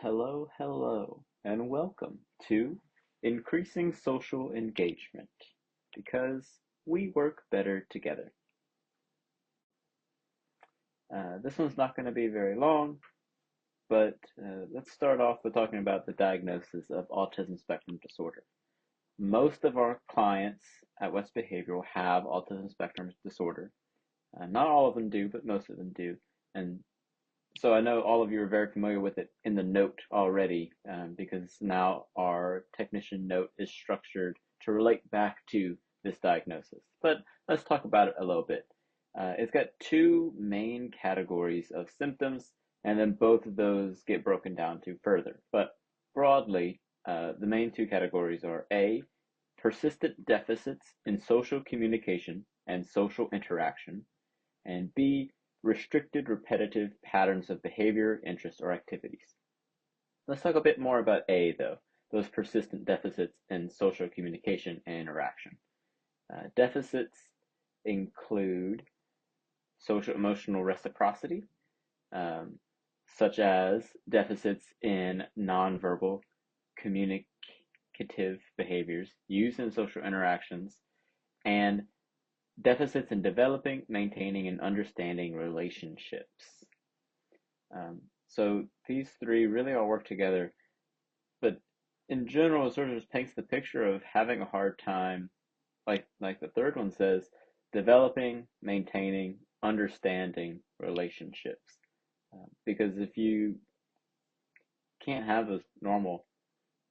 Hello, hello, and welcome to Increasing Social Engagement because we work better together. This one's not going to be very long, but let's start off with talking about the diagnosis of autism spectrum disorder. Most of our clients at West Behavioral have autism spectrum disorder. Not all of them do, but most of them do. And so I know all of you are very familiar with it in the note already, because now our technician note is structured to relate back to this diagnosis. But let's talk about it a little bit. It's got two main categories of symptoms, and then both of those get broken down to further. But broadly, the main two categories are A, persistent deficits in social communication and social interaction, and B, restricted repetitive patterns of behavior, interests, or activities. Let's talk a bit more about A, though, those persistent deficits in social communication and interaction. Deficits include social emotional reciprocity, um, such as deficits in nonverbal communicative behaviors used in social interactions, and deficits in developing, maintaining, and understanding relationships. So these three really all work together, but in general, it sort of just paints the picture of having a hard time, like the third one says, developing, maintaining, understanding relationships. Because if you can't have those normal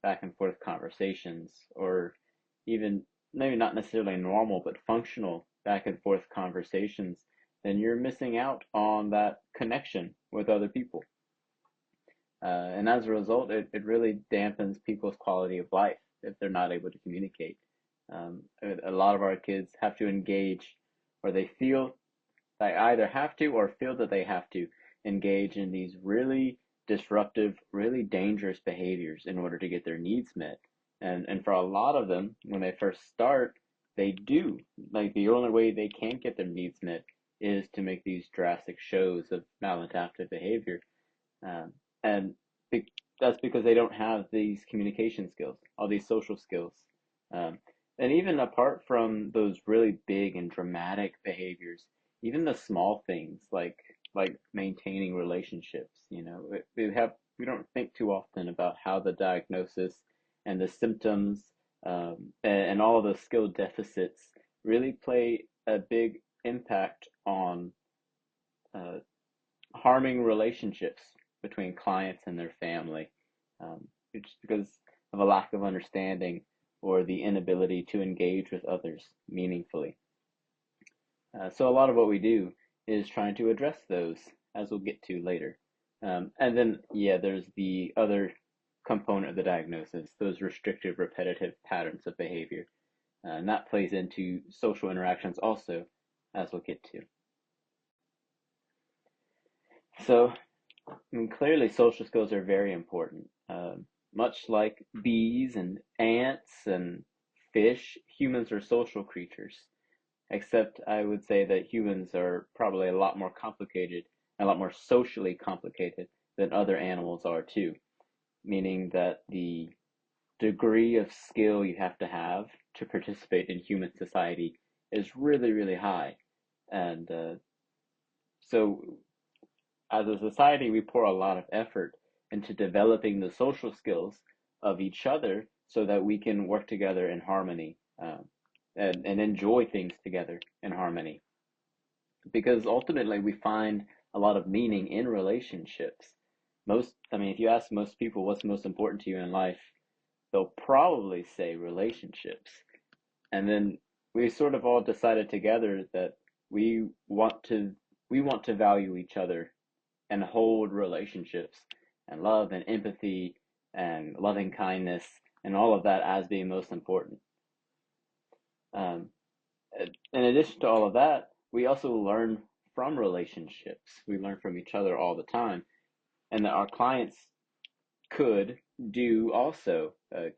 back and forth conversations, or even maybe not necessarily normal, but functional back and forth conversations, then you're missing out on that connection with other people. And as a result, it really dampens people's quality of life if they're not able to communicate. A lot of our kids have to engage, or they feel they either have to or feel that they have to engage in these really disruptive, really dangerous behaviors in order to get their needs met. And for a lot of them, when they first start, they do. Like the only way they can get their needs met is to make these drastic shows of maladaptive behavior. Um, and be- that's because they don't have these communication skills, all these social skills. Um, and even apart from those really big and dramatic behaviors, even the small things like maintaining relationships, we don't think too often about how the diagnosis and the symptoms, and all of the skill deficits really play a big impact on uh, harming relationships between clients and their family, just because of a lack of understanding or the inability to engage with others meaningfully. So a lot of what we do is trying to address those, as we'll get to later. And then, yeah, there's the other component of the diagnosis, those restrictive, repetitive patterns of behavior. And that plays into social interactions also, as we'll get to. So clearly, social skills are very important. Much like bees and ants and fish, humans are social creatures. Except I would say that humans are probably a lot more complicated, a lot more socially complicated than other animals are too. Meaning that the degree of skill you have to participate in human society is really, really high. And so as a society, we pour a lot of effort into developing the social skills of each other so that we can work together in harmony, and enjoy things together in harmony. Because ultimately, we find a lot of meaning in relationships. I mean, if you ask most people what's most important to you in life, they'll probably say relationships. And then we sort of all decided together that we want to we want to value each other and hold relationships and love and empathy and loving kindness and all of that as being most important. Um, in addition to all of that, we also learn from relationships. We learn from each other all the time, and that our clients could do also.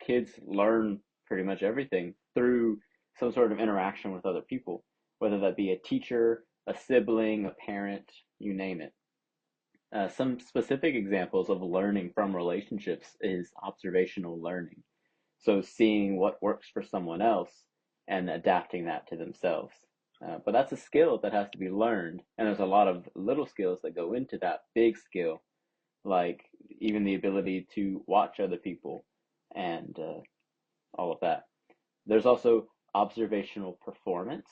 Kids learn pretty much everything through some sort of interaction with other people, whether that be a teacher, a sibling, a parent, you name it. Some specific examples of learning from relationships is observational learning. So seeing what works for someone else and adapting that to themselves. But that's a skill that has to be learned, and there's a lot of little skills that go into that big skill, like even the ability to watch other people and all of that. There's also observational performance,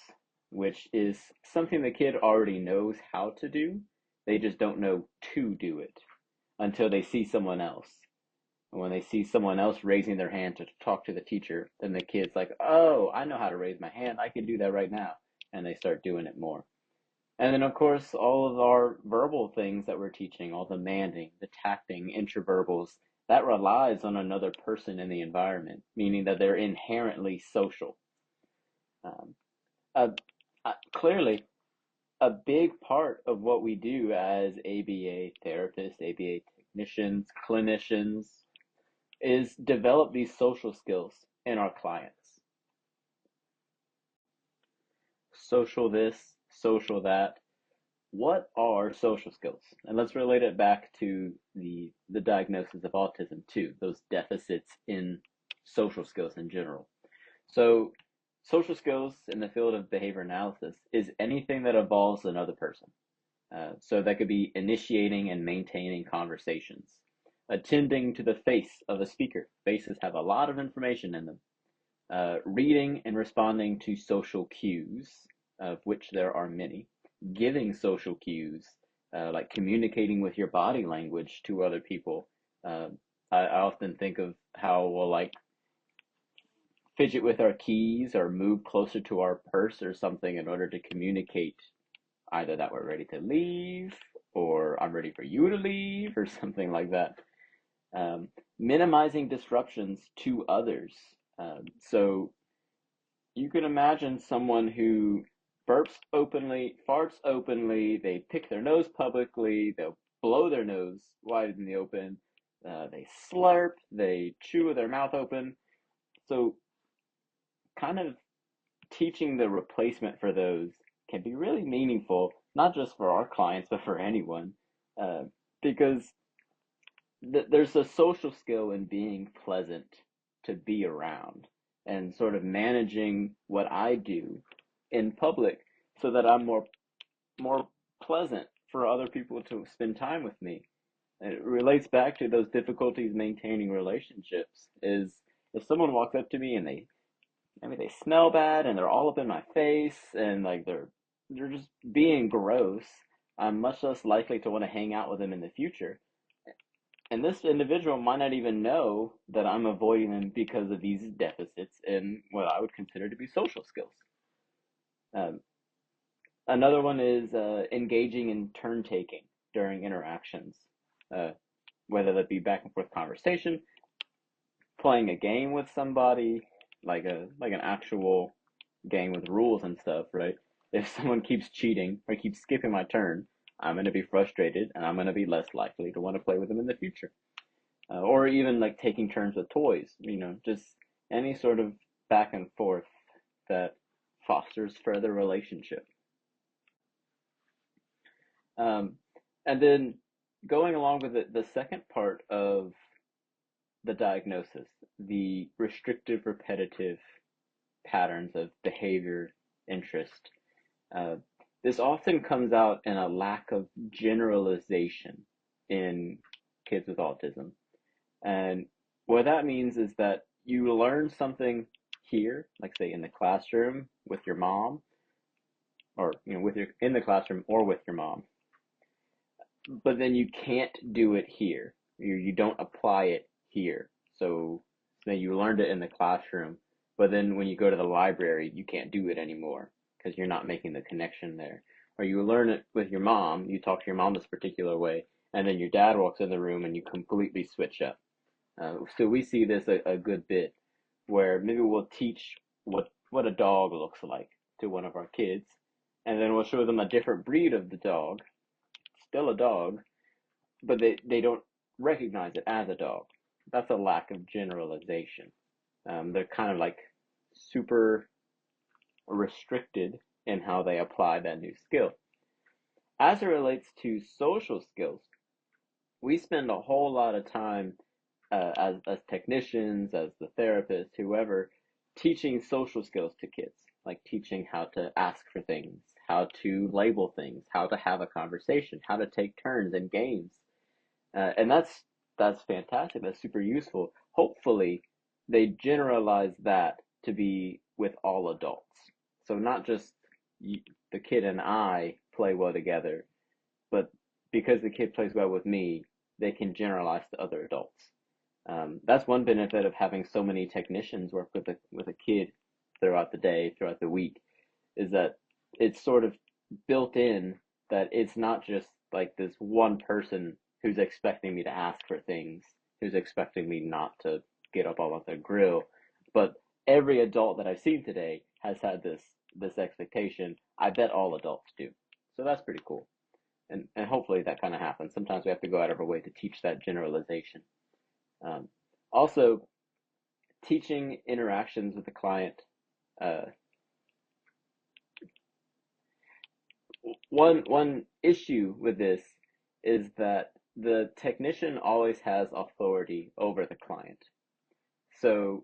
which is something the kid already knows how to do. They just don't know to do it until they see someone else. And when they see someone else raising their hand to talk to the teacher, then the kid's like, oh, I know how to raise my hand. I can do that right now. And they start doing it more. And then, of course, all of our verbal things that we're teaching, all the manding, the tacting, intraverbals, that relies on another person in the environment, meaning that they're inherently social. Um, uh, Clearly, a big part of what we do as ABA therapists, ABA technicians, clinicians, is develop these social skills in our clients. Social this, social that. What are social skills? And let's relate it back to the diagnosis of autism too, those deficits in social skills in general. So social skills in the field of behavior analysis is anything that involves another person. So that could be initiating and maintaining conversations, attending to the face of a speaker. Faces have a lot of information in them. Reading and responding to social cues, of which there are many, giving social cues, like communicating with your body language to other people. Uh, I often think of how we'll like fidget with our keys or move closer to our purse or something in order to communicate either that we're ready to leave or I'm ready for you to leave or something like that. Minimizing disruptions to others. So you can imagine someone who burps openly, farts openly, they pick their nose publicly, they'll blow their nose wide in the open, they slurp, they chew with their mouth open. So, kind of teaching the replacement for those can be really meaningful, not just for our clients, but for anyone, uh, because there's a social skill in being pleasant to be around and sort of managing what I do in public so that I'm more pleasant for other people to spend time with me. And it relates back to those difficulties maintaining relationships is if someone walks up to me and they smell bad and they're all up in my face and like they're just being gross, I'm much less likely to want to hang out with them in the future. And this individual might not even know that I'm avoiding them because of these deficits in what I would consider to be social skills. Um, Another one is engaging in turn taking during interactions, uh, whether that be back and forth conversation, playing a game with somebody, like an actual game with rules and stuff, right? If someone keeps cheating or keeps skipping my turn, I'm going to be frustrated and I'm going to be less likely to want to play with them in the future. Or even like taking turns with toys, just any sort of back and forth that fosters further relationship. Um, and then going along with it, the second part of the diagnosis, the restrictive repetitive patterns of behavior, interest, uh, this often comes out in a lack of generalization in kids with autism. And what that means is that you learn something here, like say in the classroom with your mom, or with your in the classroom or with your mom, but then you can't do it here. You don't apply it here. So then you learned it in the classroom, but then when you go to the library, you can't do it anymore because you're not making the connection there. Or you learn it with your mom, you talk to your mom this particular way, and then your dad walks in the room and you completely switch up. So we see this a good bit where maybe we'll teach what a dog looks like to one of our kids, and then we'll show them a different breed of the dog, still a dog, but they don't recognize it as a dog. That's a lack of generalization. They're kind of like super restricted in how they apply that new skill. As it relates to social skills, we spend a whole lot of time as technicians, as the therapist, whoever, teaching social skills to kids, like teaching how to ask for things, how to label things, how to have a conversation, how to take turns in games, and that's fantastic. That's super useful. Hopefully, they generalize that to be with all adults. So not just you, the kid and I play well together, but because the kid plays well with me, they can generalize to other adults. That's one benefit of having so many technicians work with a kid throughout the day, throughout the week, is that it's sort of built in that it's not just like this one person who's expecting me to ask for things, who's expecting me not to get up all on their grill, but every adult that I've seen today has had this expectation. I bet all adults do. So that's pretty cool. And hopefully that kind of happens. Sometimes we have to go out of our way to teach that generalization. Um, Also, teaching interactions with the client. Uh, one issue with this is that the technician always has authority over the client. So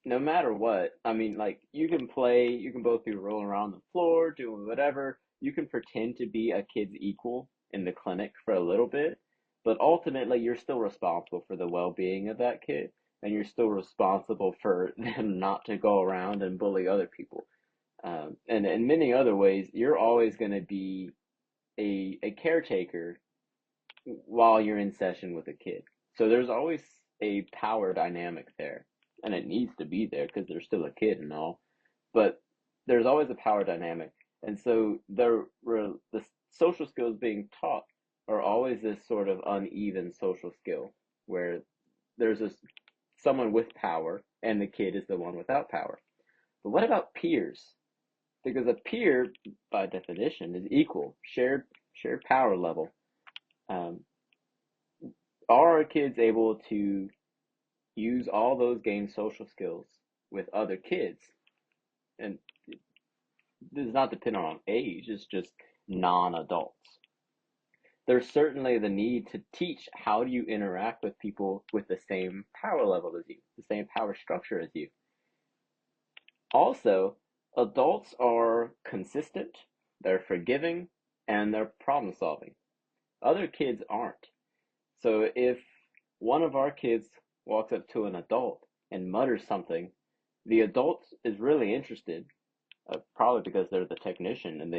no matter what, I mean, like you can play, you can both be rolling around the floor, doing whatever. You can pretend to be a kid's equal in the clinic for a little bit, but ultimately you're still responsible for the well-being of that kid, and you're still responsible for them not to go around and bully other people. And in many other ways, you're always going to be a caretaker while you're in session with a kid. So there's always a power dynamic there, and it needs to be there because they're still a kid and all. But there's always a power dynamic, and so the social skills being taught are always this sort of uneven social skill where there's this someone with power and the kid is the one without power. But what about peers? Because a peer, by definition, is equal, shared power level. Um, are our kids able to use all those gained social skills with other kids? And this does not depend on age, it's just non-adults. There's certainly the need to teach how do you interact with people with the same power level as you, the same power structure as you. Also, adults are consistent, they're forgiving, and they're problem solving. Other kids aren't. So if one of our kids walks up to an adult and mutters something, the adult is really interested, probably because they're the technician and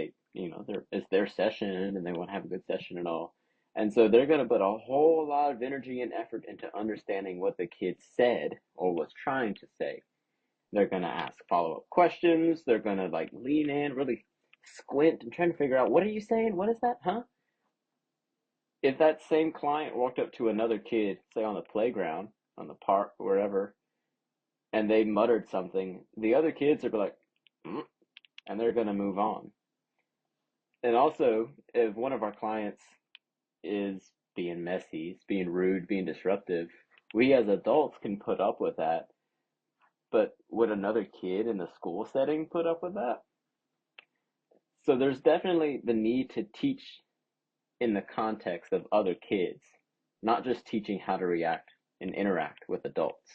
it's their session and they want to have a good session and all. And so they're going to put a whole lot of energy and effort into understanding what the kid said or was trying to say. They're going to ask follow-up questions. They're going to like lean in, really squint and trying to figure out, what are you saying? What is that? Huh? If that same client walked up to another kid, say on the playground, on the park, wherever, and they muttered something, the other kids are like, mm, and they're going to move on. And also, if one of our clients is being messy, being rude, being disruptive, we as adults can put up with that. But would another kid in the school setting put up with that? So there's definitely the need to teach in the context of other kids, not just teaching how to react and interact with adults.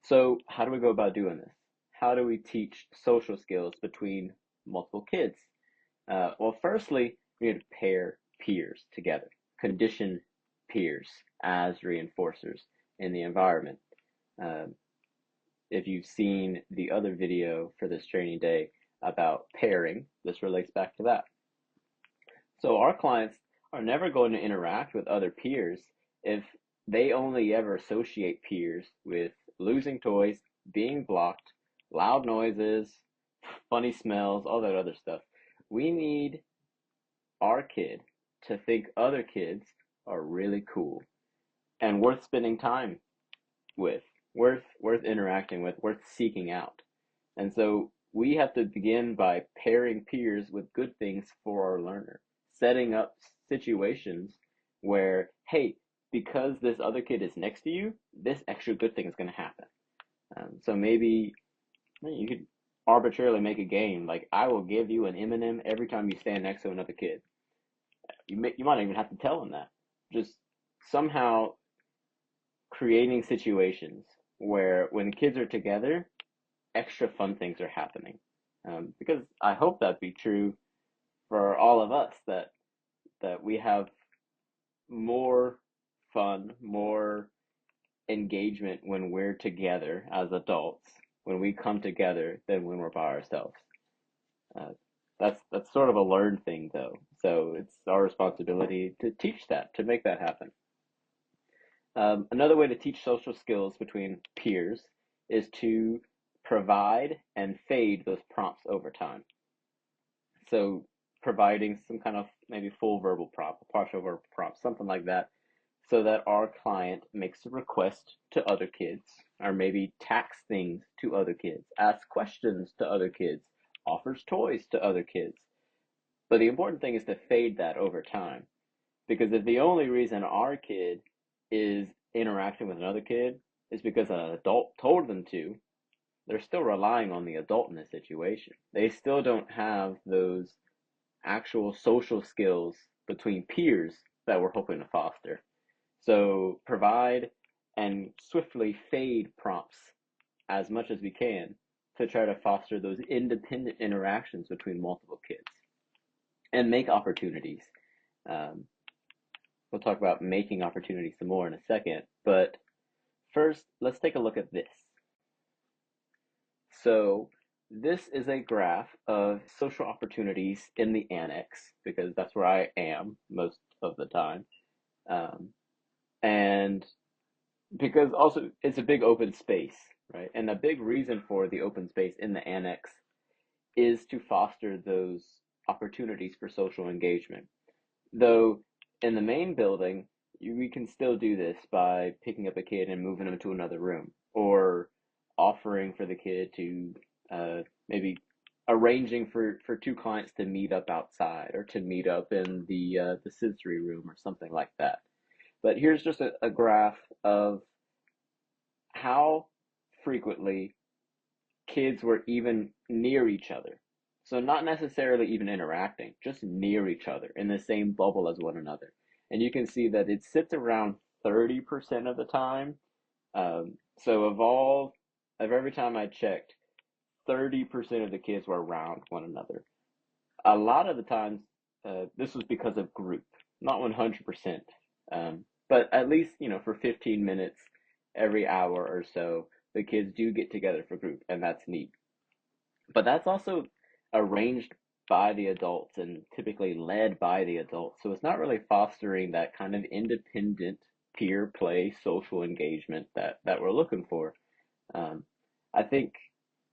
So, how do we go about doing this? How do we teach social skills between multiple kids? Well, firstly, we need to pair peers together, condition peers as reinforcers in the environment. Um, if you've seen the other video for this training day about pairing, this relates back to that. So our clients are never going to interact with other peers if they only ever associate peers with losing toys, being blocked, loud noises, funny smells, all that other stuff. We need our kid to think other kids are really cool and worth spending time with, worth interacting with, worth seeking out. And so we have to begin by pairing peers with good things for our learner, setting up situations where, hey, because this other kid is next to you, this extra good thing is going to happen. So maybe you could arbitrarily make a game like, I will give you an M&M every time you stand next to another kid. You might not even have to tell them that. Just somehow creating situations where when kids are together, extra fun things are happening. Because I hope that be true for all of us, that we have more fun, more engagement when we're together as adults, when we come together, than when we're by ourselves. Uh, that's sort of a learned thing, though. So it's our responsibility to teach that, to make that happen. Another way to teach social skills between peers is to provide and fade those prompts over time. So providing some kind of maybe full verbal prompt, partial verbal prompt, something like that, so that our client makes a request to other kids, or maybe tax things to other kids, asks questions to other kids, offers toys to other kids. But the important thing is to fade that over time. Because if the only reason our kid is interacting with another kid is because an adult told them to, they're still relying on the adult in the situation. They still don't have those actual social skills between peers that we're hoping to foster. So provide and swiftly fade prompts as much as we can to try to foster those independent interactions between multiple kids and make opportunities. Um, we'll talk about making opportunities some more in a second, but first, let's take a look at this. So this is a graph of social opportunities in the annex because that's where I am most of the time. Um, and because also it's a big open space, right? And a big reason for the open space in the annex is to foster those opportunities for social engagement. Though in the main building, we can still do this by picking up a kid and moving them to another room, or offering for the kid to maybe arranging for two clients to meet up outside or to meet up in the sensory room or something like that. But here's just a graph of how frequently kids were even near each other. So not necessarily even interacting, just near each other in the same bubble as one another. And you can see that it sits around 30% of the time. So of every time I checked, 30% of the kids were around one another. A lot of the times, this was because of group, not 100%. But at least, for 15 minutes every hour or so, the kids do get together for group, and that's neat. But that's also arranged by the adults and typically led by the adults. So it's not really fostering that kind of independent peer play social engagement that we're looking for. Um, I think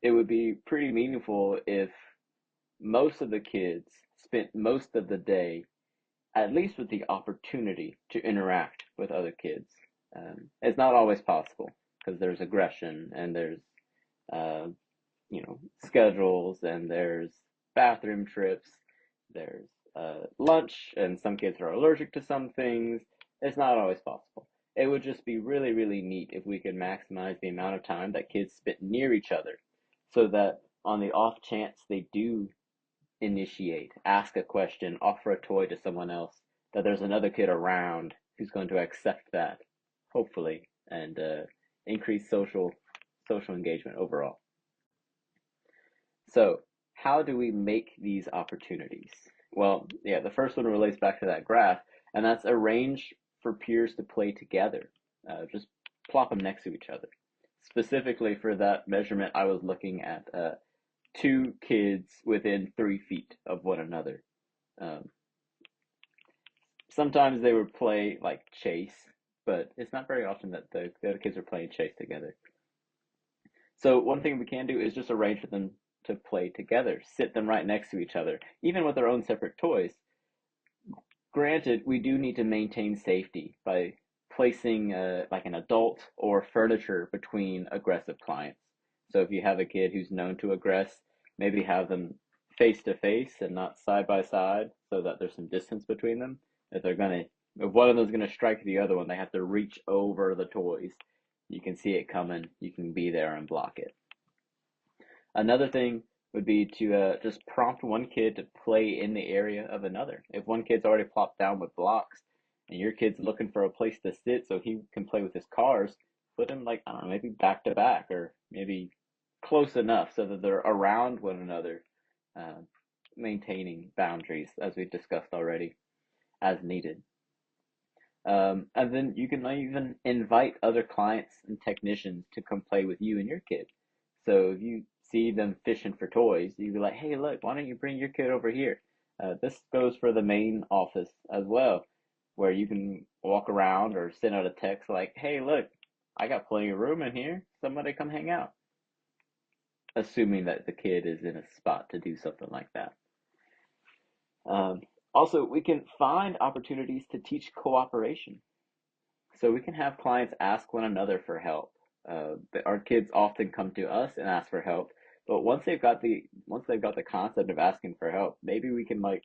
it would be pretty meaningful if most of the kids spent most of the day at least with the opportunity to interact with other kids. It's not always possible because there's aggression and there's uh, schedules and there's bathroom trips, there's lunch, and some kids are allergic to some things. It's not always possible. It would just be really, really neat if we could maximize the amount of time that kids spend near each other so that on the off chance they do initiate, ask a question, offer a toy to someone else, that there's another kid around who's going to accept that, hopefully, and increase social engagement overall. So, how do we make these opportunities? Well, yeah, the first one relates back to that graph, and that's arrange for peers to play together. Just plop them next to each other. Specifically for that measurement, I was looking at two kids within 3 feet of one another. Um, Sometimes they would play like chase, but it's not very often that the other kids are playing chase together. So one thing we can do is just arrange for them to play together, sit them right next to each other, even with their own separate toys. Granted, we do need to maintain safety by placing like an adult or furniture between aggressive clients. So if you have a kid who's known to aggress, maybe have them face to face and not side by side so that there's some distance between them. If one of them is gonna strike the other one, they have to reach over the toys. You can see it coming, you can be there and block it. Another thing would be to just prompt one kid to play in the area of another. If one kid's already plopped down with blocks and your kid's looking for a place to sit so he can play with his cars, put him like, I don't know, maybe back to back or maybe close enough so that they're around one another, uh, maintaining boundaries as we've discussed already as needed. And then you can even invite other clients and technicians to come play with you and your kid. So if you see them fishing for toys, you be like, hey, look, why don't you bring your kid over here? This goes for the main office as well, where you can walk around or send out a text like, hey, look, I got plenty of room in here. Somebody come hang out. Assuming that the kid is in a spot to do something like that. Um, Also, we can find opportunities to teach cooperation. So we can have clients ask one another for help. Our kids often come to us and ask for help, but once they've got the concept of asking for help, maybe we can like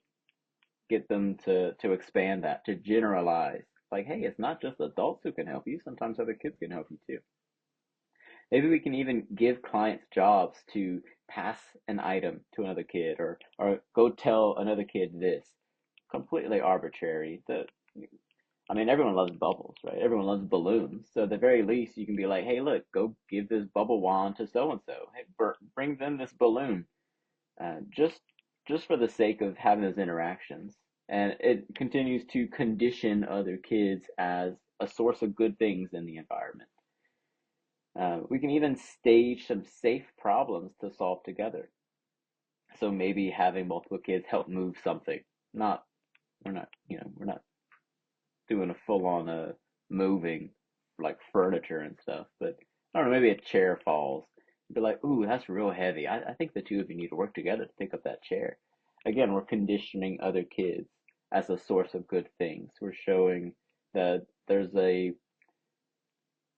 get them to expand that, to generalize. Like, hey, it's not just adults who can help you. Sometimes other kids can help you too. Maybe we can even give clients jobs to pass an item to another kid or go tell another kid this. Completely arbitrary. I mean, everyone loves bubbles, right? Everyone loves balloons. So at the very least, you can be like, hey, look, go give this bubble wand to so and so. Hey, bring them this balloon. Just for the sake of having those interactions. And it continues to condition other kids as a source of good things in the environment. We can even stage some safe problems to solve together. So maybe having multiple kids help move something. Not we're not doing a full on moving like furniture and stuff, but I don't know, maybe a chair falls. You'd be like, ooh, that's real heavy. I think the two of you need to work together to pick up that chair. Again, we're conditioning other kids as a source of good things. We're showing that there's a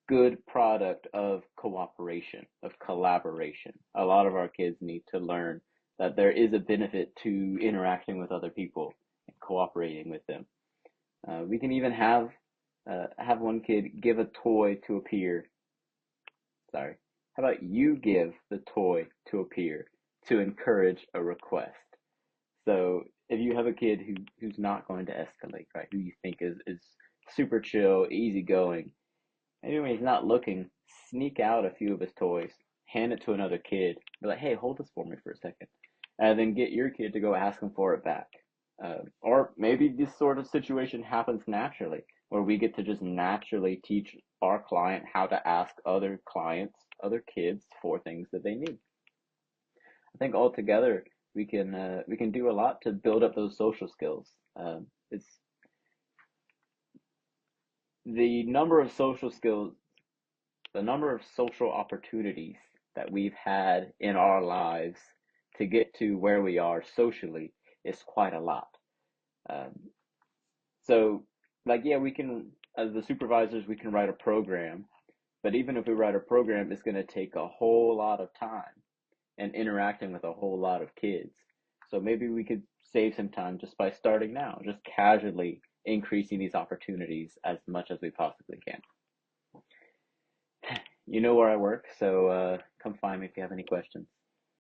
good product of cooperation, of collaboration. A lot of our kids need to learn that there is a benefit to interacting with other people and cooperating with them. We can even have one kid give a toy to a peer. Sorry. How about you give the toy to a peer to encourage a request? So if you have a kid who's not going to escalate, right? Who you think is super chill, easygoing, maybe when he's not looking, sneak out a few of his toys, hand it to another kid, be like, hey, hold this for me for a second, and then get your kid to go ask him for it back. Or maybe this sort of situation happens naturally, where we get to just naturally teach our client how to ask other clients, other kids for things that they need. I think altogether we can do a lot to build up those social skills. It's the number of social skills, the number of social opportunities that we've had in our lives to get to where we are socially is quite a lot. Um, So, like, yeah, we can, as the supervisors, we can write a program, but even if we write a program, it's going to take a whole lot of time and interacting with a whole lot of kids. So maybe we could save some time just by starting now, just casually increasing these opportunities as much as we possibly can. You know where I work, so come find me if you have any questions.